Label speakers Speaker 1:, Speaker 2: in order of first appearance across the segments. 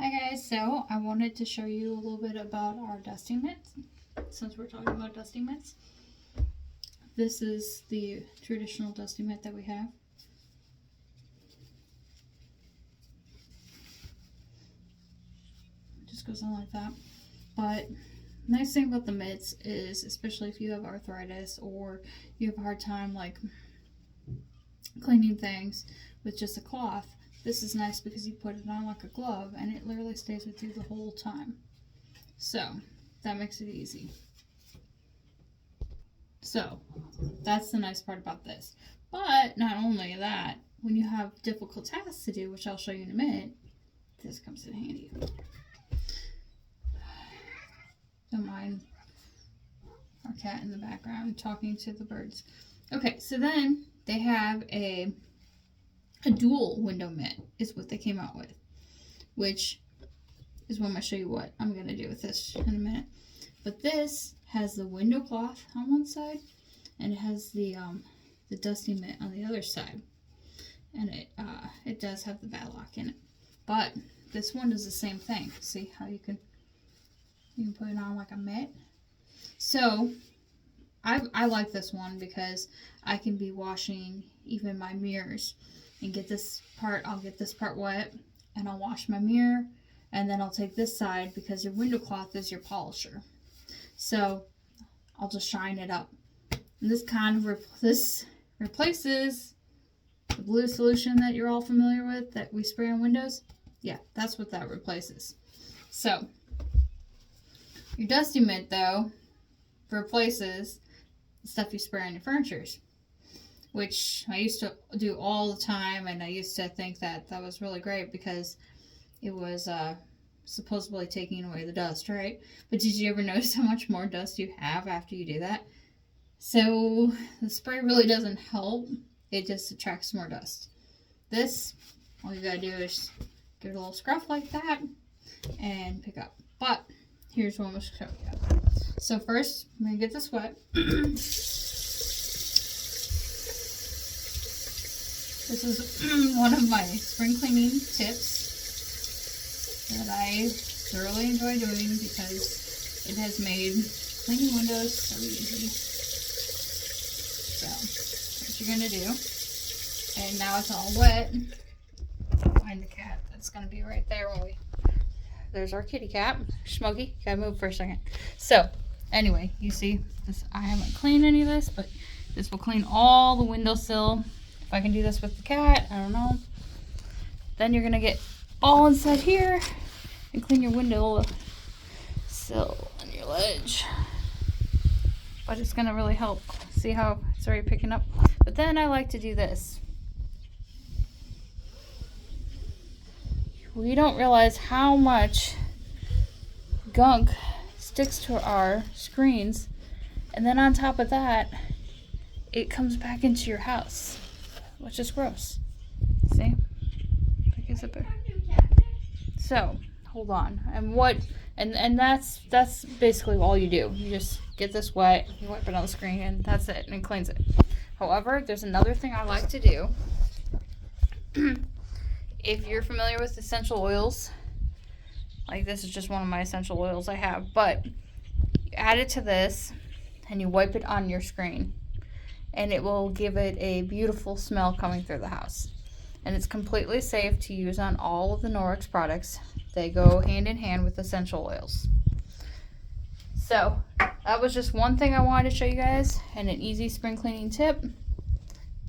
Speaker 1: Hi guys, so I wanted to show you a little bit about our dusting mitts, since we're talking about dusting mitts. This is the traditional dusting mitt that we have. It just goes on like that. But nice thing about the mitts is, especially if you have arthritis or you have a hard time like cleaning things with just a cloth, this is nice because you put it on like a glove and it literally stays with you the whole time. So that makes it easy. So that's the nice part about this. But not only that, when you have difficult tasks to do, which I'll show you in a minute, this comes in handy. Don't mind our cat in the background talking to the birds. Okay, so then they have a dual window mitt is what they came out with, which is what I'm going to show you what I'm going to do with this in a minute. But this has the window cloth on one side, and it has the dusting mitt on the other side, and it does have the padlock in it. But this one does the same thing. See how you can put it on like a mitt. So I like this one because I can be washing even my mirrors and get this part. I'll get this part wet and I'll wash my mirror, and then I'll take this side because your window cloth is your polisher. So I'll just shine it up. And this kind of replaces the blue solution that you're all familiar with that we spray on windows. Yeah, that's what that replaces. So your dusty mitt though replaces the stuff you spray on your furnitures, which I used to do all the time, and I used to think that that was really great because it was supposedly taking away the dust, right? But did you ever notice how much more dust you have after you do that? So the spray really doesn't help. It just attracts more dust. This, all you gotta do is give it a little scruff like that and pick up. But here's what I'm gonna show you. So first, I'm gonna get this wet. This is one of my spring cleaning tips that I thoroughly enjoy doing because it has made cleaning windows so easy. So, what you're going to do, and now it's all wet, find the cat. That's going to be right there when there's our kitty cat. Smokey, you gotta move for a second. So, anyway, you see, this. I haven't cleaned any of this, but this will clean all the windowsill. If I can do this with the cat, I don't know. Then you're going to get all inside here and clean your window sill and your ledge. But it's going to really help. See how it's already picking up? But then I like to do this. We don't realize how much gunk sticks to our screens. And then on top of that, it comes back into your house, which is gross. See? So, hold on. And that's basically all you do. You just get this wet, you wipe it on the screen, and that's it, and it cleans it. However, there's another thing I like to do. If you're familiar with essential oils, like this is just one of my essential oils I have, but you add it to this and you wipe it on your screen, and it will give it a beautiful smell coming through the house. And it's completely safe to use on all of the Norwex products. They go hand in hand with essential oils. So that was just one thing I wanted to show you guys, and an easy spring cleaning tip.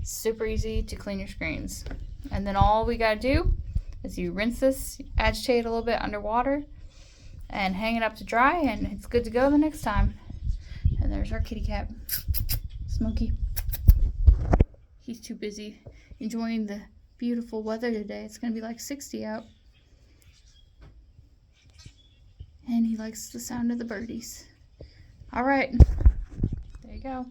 Speaker 1: Super easy to clean your screens. And then all we gotta do is you rinse this, agitate it a little bit underwater, and hang it up to dry, and it's good to go the next time. And there's our kitty cat, Smokey. He's too busy enjoying the beautiful weather today. It's gonna be like 60 out. And he likes the sound of the birdies. All right, there you go.